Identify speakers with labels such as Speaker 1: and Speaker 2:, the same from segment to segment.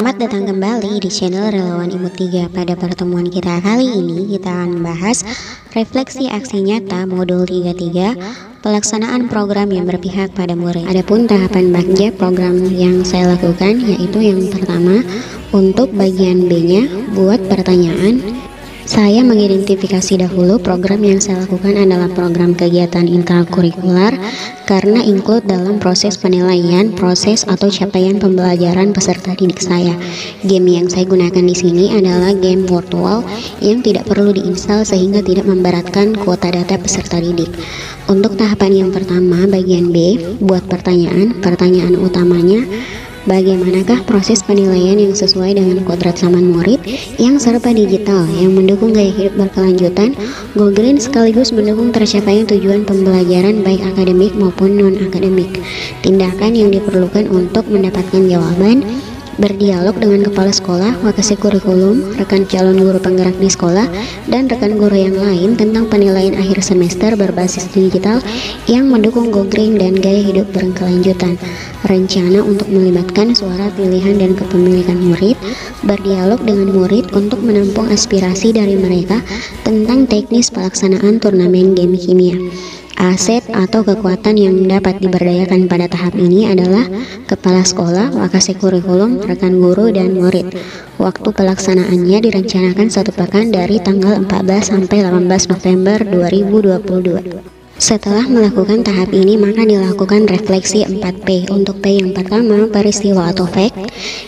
Speaker 1: Selamat datang kembali di channel Relawan Imut 3. Pada pertemuan kita kali ini, kita akan membahas refleksi aksi nyata modul 33, pelaksanaan program yang berpihak pada murid. Adapun tahapan bagja program yang saya lakukan, yaitu yang pertama, untuk bagian B-nya, buat pertanyaan. Saya mengidentifikasi dahulu program yang saya lakukan adalah program kegiatan intrakurikuler karena include dalam proses penilaian, proses atau capaian pembelajaran peserta didik saya. Game yang saya gunakan di sini adalah game virtual yang tidak perlu diinstal sehingga tidak memberatkan kuota data peserta didik. Untuk tahapan yang pertama, bagian B, buat pertanyaan utamanya, bagaimanakah proses penilaian yang sesuai dengan kodrat zaman murid yang serba digital, yang mendukung gaya hidup berkelanjutan, go green sekaligus mendukung tercapainya tujuan pembelajaran baik akademik maupun non-akademik. Tindakan yang diperlukan untuk mendapatkan jawaban, berdialog dengan kepala sekolah, wakasih kurikulum, rekan calon guru penggerak di sekolah, dan rekan guru yang lain tentang penilaian akhir semester berbasis digital yang mendukung go green dan gaya hidup berkelanjutan. Rencana untuk melibatkan suara pilihan dan kepemilikan murid, berdialog dengan murid untuk menampung aspirasi dari mereka tentang teknis pelaksanaan turnamen game kimia. Aset atau kekuatan yang dapat diberdayakan pada tahap ini adalah kepala sekolah, wakasih kurikulum, rekan guru, dan murid. Waktu pelaksanaannya direncanakan 1 pekan dari tanggal 14 sampai 18 November 2022. Setelah melakukan tahap ini, maka dilakukan refleksi 4P. Untuk P yang pertama, peristiwa atau fact.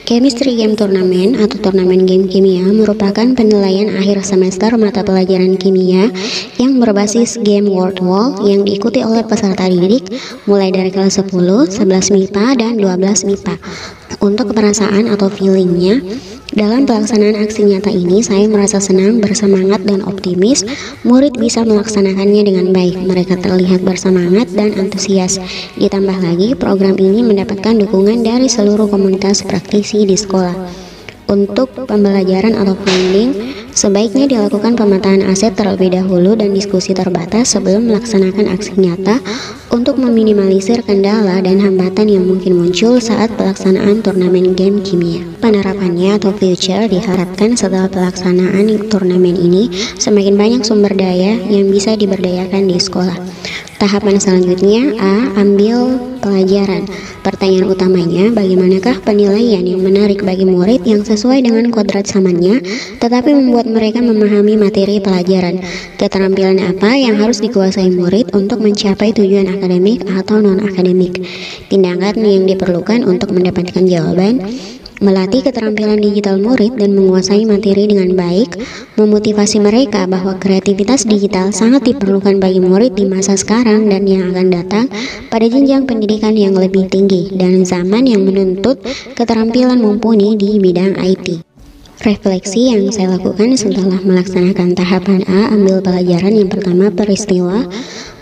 Speaker 1: Chemistry Game Turnamen atau turnamen game kimia merupakan penilaian akhir semester mata pelajaran kimia yang berbasis game virtual yang diikuti oleh peserta didik mulai dari kelas 10, 11 MIPA, dan 12 MIPA. Untuk perasaan atau feelingnya, dalam pelaksanaan aksi nyata ini, saya merasa senang, bersemangat, dan optimis. Murid bisa melaksanakannya dengan baik. Mereka terlihat bersemangat dan antusias. Ditambah lagi, program ini mendapatkan dukungan dari seluruh komunitas praktisi di sekolah. Untuk pembelajaran atau funding, sebaiknya dilakukan pemetaan aset terlebih dahulu dan diskusi terbatas sebelum melaksanakan aksi nyata untuk meminimalisir kendala dan hambatan yang mungkin muncul saat pelaksanaan turnamen game kimia. Penerapannya atau future diharapkan setelah pelaksanaan turnamen ini semakin banyak sumber daya yang bisa diberdayakan di sekolah. Tahapan selanjutnya, A. Ambil pelajaran. Pertanyaan utamanya, bagaimanakah penilaian yang menarik bagi murid yang sesuai dengan kodrat zamannya, tetapi membuat mereka memahami materi pelajaran. Keterampilan apa yang harus dikuasai murid untuk mencapai tujuan akademik atau non-akademik. Tindakan yang diperlukan untuk mendapatkan jawaban, melatih keterampilan digital murid dan menguasai materi dengan baik, memotivasi mereka bahwa kreativitas digital sangat diperlukan bagi murid di masa sekarang dan yang akan datang pada jenjang pendidikan yang lebih tinggi dan zaman yang menuntut keterampilan mumpuni di bidang IT. Refleksi yang saya lakukan setelah melaksanakan tahapan A, ambil pelajaran yang pertama, peristiwa,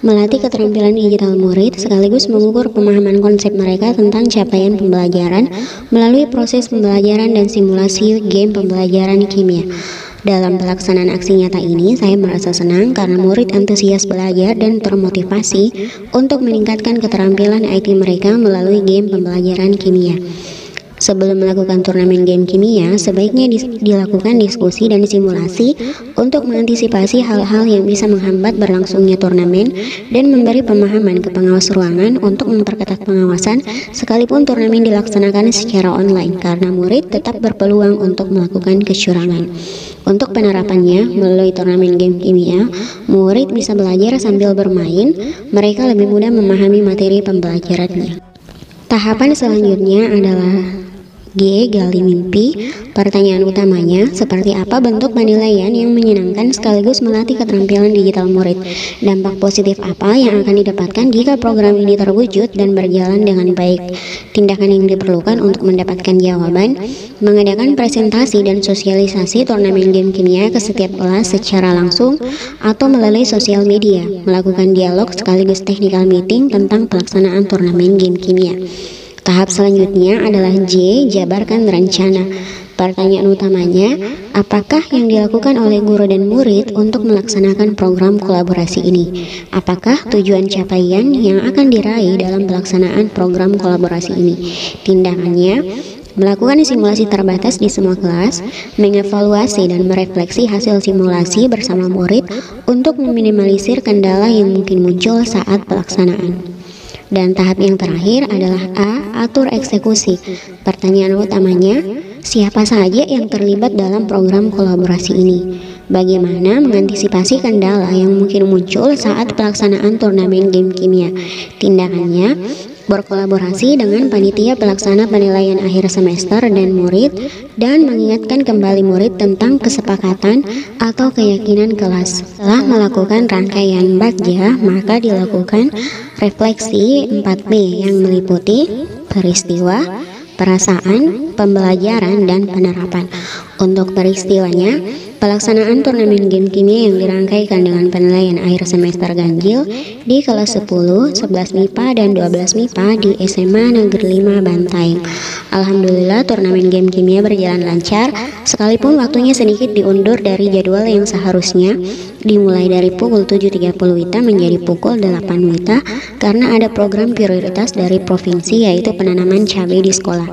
Speaker 1: melatih keterampilan digital murid sekaligus mengukur pemahaman konsep mereka tentang capaian pembelajaran melalui proses pembelajaran dan simulasi game pembelajaran kimia. Dalam pelaksanaan aksi nyata ini, saya merasa senang karena murid antusias belajar dan termotivasi untuk meningkatkan keterampilan IT mereka melalui game pembelajaran kimia. Sebelum melakukan turnamen game kimia, sebaiknya dilakukan diskusi dan simulasi untuk mengantisipasi hal-hal yang bisa menghambat berlangsungnya turnamen dan memberi pemahaman ke pengawas ruangan untuk memperketat pengawasan sekalipun turnamen dilaksanakan secara online karena murid tetap berpeluang untuk melakukan kecurangan. Untuk penerapannya, melalui turnamen game kimia, murid bisa belajar sambil bermain, mereka lebih mudah memahami materi pembelajarannya. Tahapan selanjutnya adalah G. Gali mimpi. Pertanyaan utamanya, seperti apa bentuk penilaian yang menyenangkan sekaligus melatih keterampilan digital murid? Dampak positif apa yang akan didapatkan jika program ini terwujud dan berjalan dengan baik? Tindakan yang diperlukan untuk mendapatkan jawaban, mengadakan presentasi dan sosialisasi turnamen game kimia ke setiap kelas secara langsung atau melalui sosial media, melakukan dialog sekaligus technical meeting tentang pelaksanaan turnamen game kimia. Tahap selanjutnya adalah J. Jabarkan rencana. Pertanyaan utamanya, apakah yang dilakukan oleh guru dan murid untuk melaksanakan program kolaborasi ini? Apakah tujuan capaian yang akan diraih dalam pelaksanaan program kolaborasi ini? Tindakannya, melakukan simulasi terbatas di semua kelas, mengevaluasi dan merefleksi hasil simulasi bersama murid untuk meminimalisir kendala yang mungkin muncul saat pelaksanaan. Dan tahap yang terakhir adalah A. Atur eksekusi. Pertanyaan utamanya, siapa saja yang terlibat dalam program kolaborasi ini? Bagaimana mengantisipasi kendala yang mungkin muncul saat pelaksanaan turnamen game kimia? Tindakannya, berkolaborasi dengan panitia pelaksana penilaian akhir semester dan murid, dan mengingatkan kembali murid tentang kesepakatan atau keyakinan kelas. Setelah melakukan rangkaian bagja, maka dilakukan refleksi 4P yang meliputi peristiwa, perasaan, pembelajaran, dan penerapan. Untuk peristiwanya, pelaksanaan turnamen game kimia yang dirangkaikan dengan penilaian akhir semester ganjil di kelas 10, 11 MIPA, dan 12 MIPA di SMA Negeri 5 Bantaeng. Alhamdulillah turnamen game kimia berjalan lancar, sekalipun waktunya sedikit diundur dari jadwal yang seharusnya dimulai dari pukul 7.30 WITA menjadi pukul 8 WITA karena ada program prioritas dari provinsi yaitu penanaman cabai di sekolah.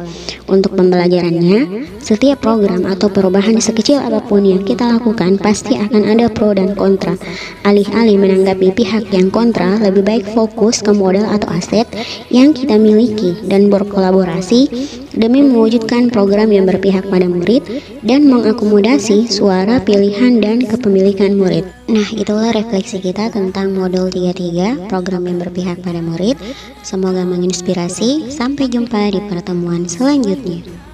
Speaker 1: Untuk pembelajarannya, setiap program atau perubahan sekecil apapun yang kita lakukan pasti akan ada pro dan kontra. Alih-alih menanggapi pihak yang kontra, lebih baik fokus ke modal atau aset yang kita miliki dan berkolaborasi demi mewujudkan program yang berpihak pada murid dan mengakomodasi suara, pilihan, dan kepemilikan murid. Nah, itulah refleksi kita tentang modul 33, program yang berpihak pada murid. Semoga menginspirasi. Sampai jumpa di pertemuan selanjutnya.